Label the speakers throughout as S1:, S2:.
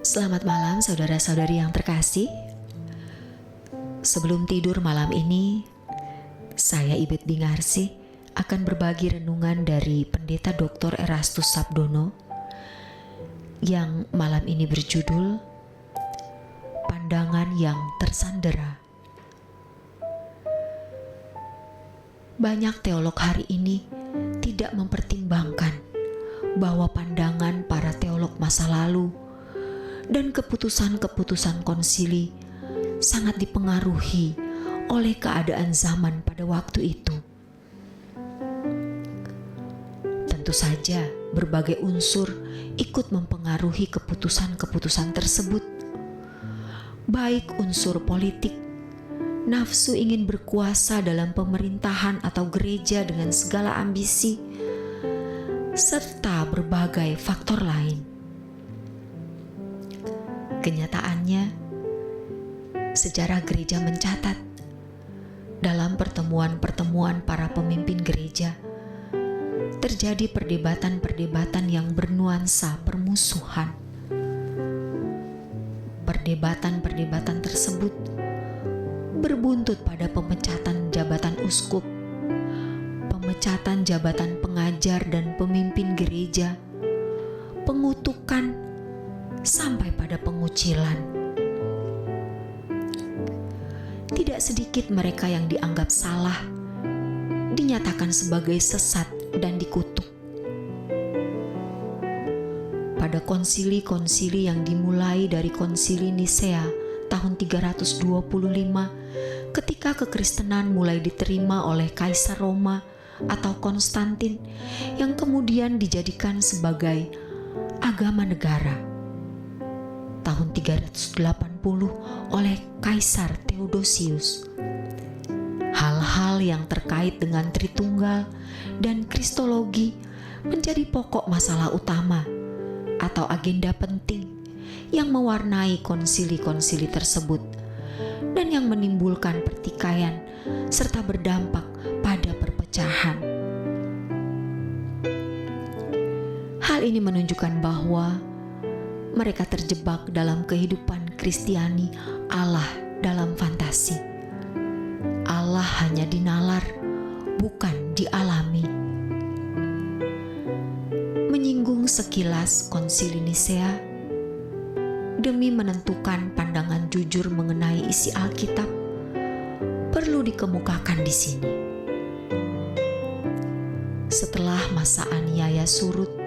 S1: Selamat malam saudara-saudari yang terkasih. Sebelum tidur malam ini, saya Ibet Bingarsi akan berbagi renungan dari Pendeta Dr. Erastus Sabdono yang malam ini berjudul Pandangan yang Tersandera. Banyak teolog hari ini tidak mempertimbangkan bahwa pandangan para teolog masa lalu dan keputusan-keputusan konsili sangat dipengaruhi oleh keadaan zaman pada waktu itu. Tentu saja berbagai unsur ikut mempengaruhi keputusan-keputusan tersebut, baik unsur politik, nafsu ingin berkuasa dalam pemerintahan atau gereja dengan segala ambisi, serta berbagai faktor lain. Kenyataannya, sejarah gereja mencatat dalam pertemuan-pertemuan para pemimpin gereja terjadi perdebatan-perdebatan yang bernuansa permusuhan. Perdebatan-perdebatan tersebut berbuntut pada pemecatan jabatan uskup, pemecatan jabatan pengajar dan pemimpin gereja, pengutukan, sampai pada pengucilan. Tidak sedikit mereka yang dianggap salah dinyatakan sebagai sesat dan dikutuk. Pada konsili-konsili yang dimulai dari konsili Nisea tahun 325, ketika kekristenan mulai diterima oleh Kaisar Roma atau Konstantin yang kemudian dijadikan sebagai agama negara tahun 380 oleh Kaisar Theodosius. Hal-hal yang terkait dengan Tritunggal dan Kristologi menjadi pokok masalah utama atau agenda penting yang mewarnai konsili-konsili tersebut dan yang menimbulkan pertikaian serta berdampak pada perpecahan. Hal ini menunjukkan bahwa mereka terjebak dalam kehidupan Kristiani Allah dalam fantasi. Allah hanya dinalar, bukan dialami. Menyinggung sekilas konsili Nisea demi menentukan pandangan jujur mengenai isi Alkitab perlu dikemukakan di sini. Setelah masa aniaya surut,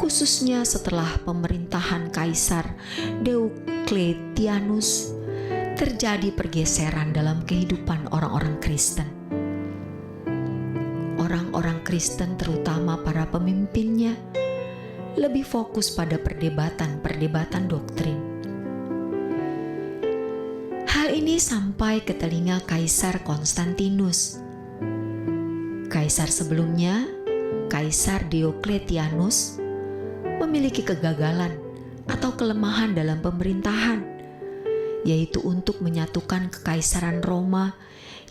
S1: khususnya setelah pemerintahan Kaisar Diocletianus, terjadi pergeseran dalam kehidupan orang-orang Kristen. Orang-orang Kristen, terutama para pemimpinnya, lebih fokus pada perdebatan-perdebatan doktrin. Hal ini sampai ke telinga Kaisar Konstantinus. Kaisar sebelumnya, Kaisar Diocletianus, memiliki kegagalan atau kelemahan dalam pemerintahan, yaitu untuk menyatukan kekaisaran Roma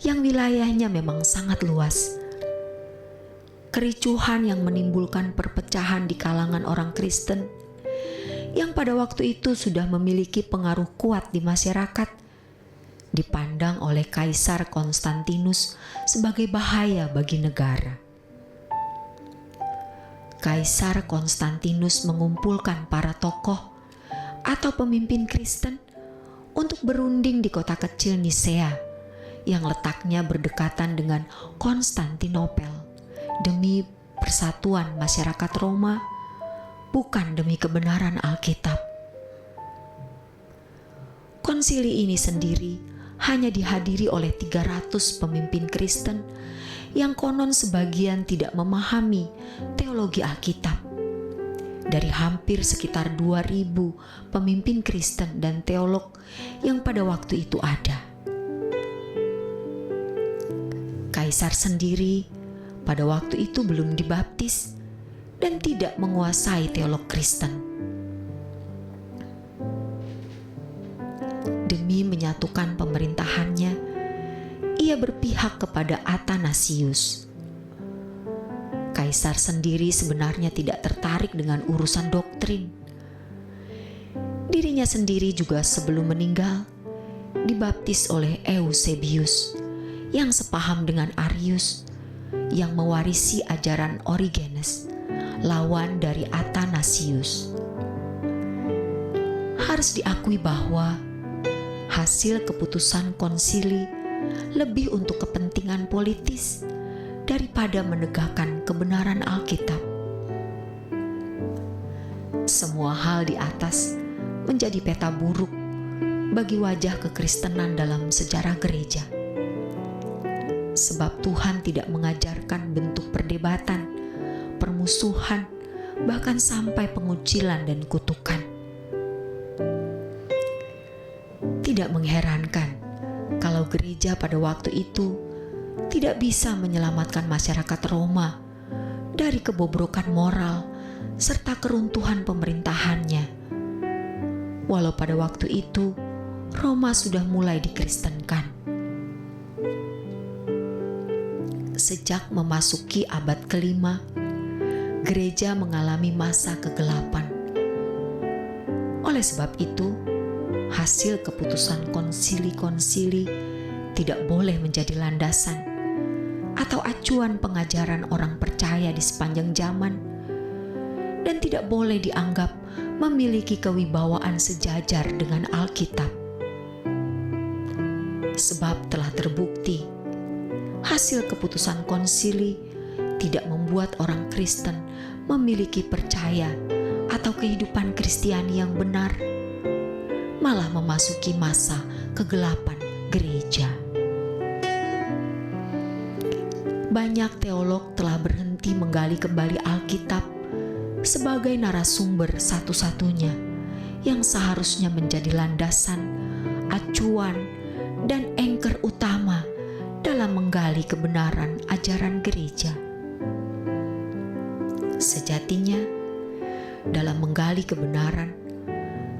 S1: yang wilayahnya memang sangat luas. Kericuhan yang menimbulkan perpecahan di kalangan orang Kristen yang pada waktu itu sudah memiliki pengaruh kuat di masyarakat dipandang oleh Kaisar Konstantinus sebagai bahaya bagi negara. Kaisar Konstantinus mengumpulkan para tokoh atau pemimpin Kristen untuk berunding di kota kecil Nisea yang letaknya berdekatan dengan Konstantinopel demi persatuan masyarakat Roma, bukan demi kebenaran Alkitab. Konsili ini sendiri hanya dihadiri oleh 300 pemimpin Kristen yang konon sebagian tidak memahami teologi Alkitab. Dari hampir sekitar 2.000 pemimpin Kristen dan teolog yang pada waktu itu ada. Kaisar sendiri pada waktu itu belum dibaptis dan tidak menguasai teolog Kristen. Demi menyatukan pemerintahannya, ia berpihak kepada Athanasius. Kaisar sendiri sebenarnya tidak tertarik dengan urusan doktrin. Dirinya sendiri juga sebelum meninggal dibaptis oleh Eusebius yang sepaham dengan Arius, yang mewarisi ajaran Origenes, lawan dari Athanasius. Harus diakui bahwa hasil keputusan konsili lebih untuk kepentingan politis daripada menegakkan kebenaran Alkitab. Semua hal di atas menjadi peta buruk bagi wajah kekristenan dalam sejarah gereja. Sebab Tuhan tidak mengajarkan bentuk perdebatan, permusuhan, bahkan sampai pengucilan dan kutukan. Tidak mengherankan kalau gereja pada waktu itu tidak bisa menyelamatkan masyarakat Roma dari kebobrokan moral serta keruntuhan pemerintahannya. Walau pada waktu itu Roma sudah mulai dikristenkan. Sejak memasuki abad kelima, gereja mengalami masa kegelapan. Oleh sebab itu, hasil keputusan konsili-konsili tidak boleh menjadi landasan atau acuan pengajaran orang percaya di sepanjang zaman, dan tidak boleh dianggap memiliki kewibawaan sejajar dengan Alkitab. Sebab telah terbukti, hasil keputusan konsili tidak membuat orang Kristen memiliki percaya atau kehidupan Kristiani yang benar, malah memasuki masa kegelapan gereja. Banyak teolog telah berhenti menggali kembali Alkitab sebagai narasumber satu-satunya yang seharusnya menjadi landasan, acuan, dan anchor utama dalam menggali kebenaran ajaran gereja. Sejatinya, dalam menggali kebenaran,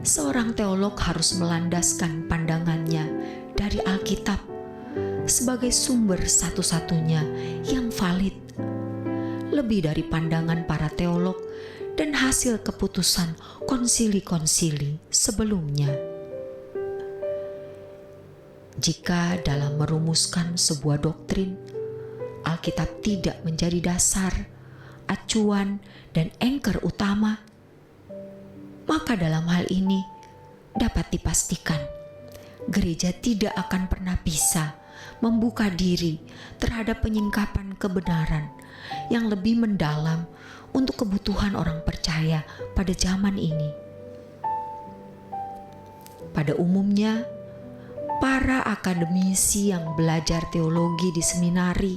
S1: seorang teolog harus melandaskan pandangannya dari Alkitab sebagai sumber satu-satunya yang valid, lebih dari pandangan para teolog dan hasil keputusan konsili-konsili sebelumnya. Jika dalam merumuskan sebuah doktrin, Alkitab tidak menjadi dasar, acuan, dan anchor utama, maka dalam hal ini dapat dipastikan gereja tidak akan pernah bisa membuka diri terhadap penyingkapan kebenaran yang lebih mendalam untuk kebutuhan orang percaya pada zaman ini. Pada umumnya, para akademisi yang belajar teologi di seminari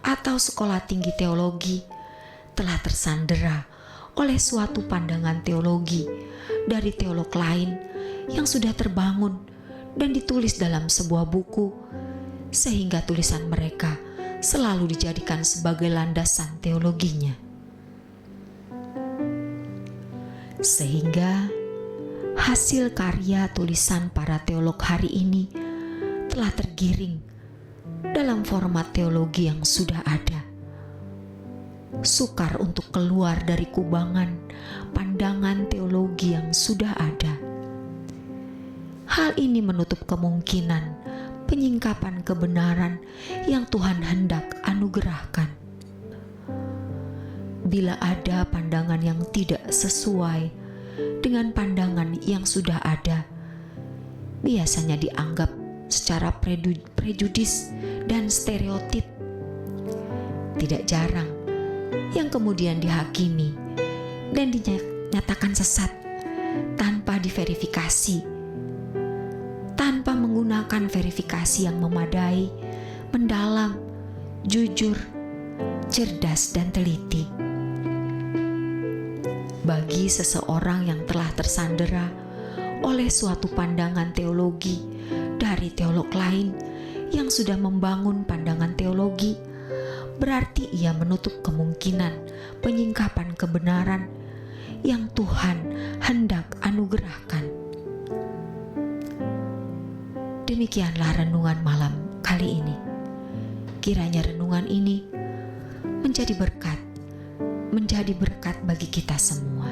S1: atau sekolah tinggi teologi telah tersandera oleh suatu pandangan teologi dari teolog lain yang sudah terbangun dan ditulis dalam sebuah buku, sehingga tulisan mereka selalu dijadikan sebagai landasan teologinya. Sehingga hasil karya tulisan para teolog hari ini telah tergiring dalam format teologi yang sudah ada. Sukar untuk keluar dari kubangan pandangan teologi yang sudah ada. Hal ini menutup kemungkinan penyingkapan kebenaran yang Tuhan hendak anugerahkan. Bila ada pandangan yang tidak sesuai dengan pandangan yang sudah ada, biasanya dianggap secara prejudis dan stereotip. Tidak jarang yang kemudian dihakimi dan dinyatakan sesat tanpa diverifikasi, tanpa menggunakan verifikasi yang memadai, mendalam, jujur, cerdas, dan teliti. Bagi seseorang yang telah tersandera oleh suatu pandangan teologi dari teolog lain yang sudah membangun pandangan teologi, berarti ia menutup kemungkinan penyingkapan kebenaran yang Tuhan hendak anugerahkan. Demikianlah renungan malam kali ini. Kiranya renungan ini menjadi berkat bagi kita semua.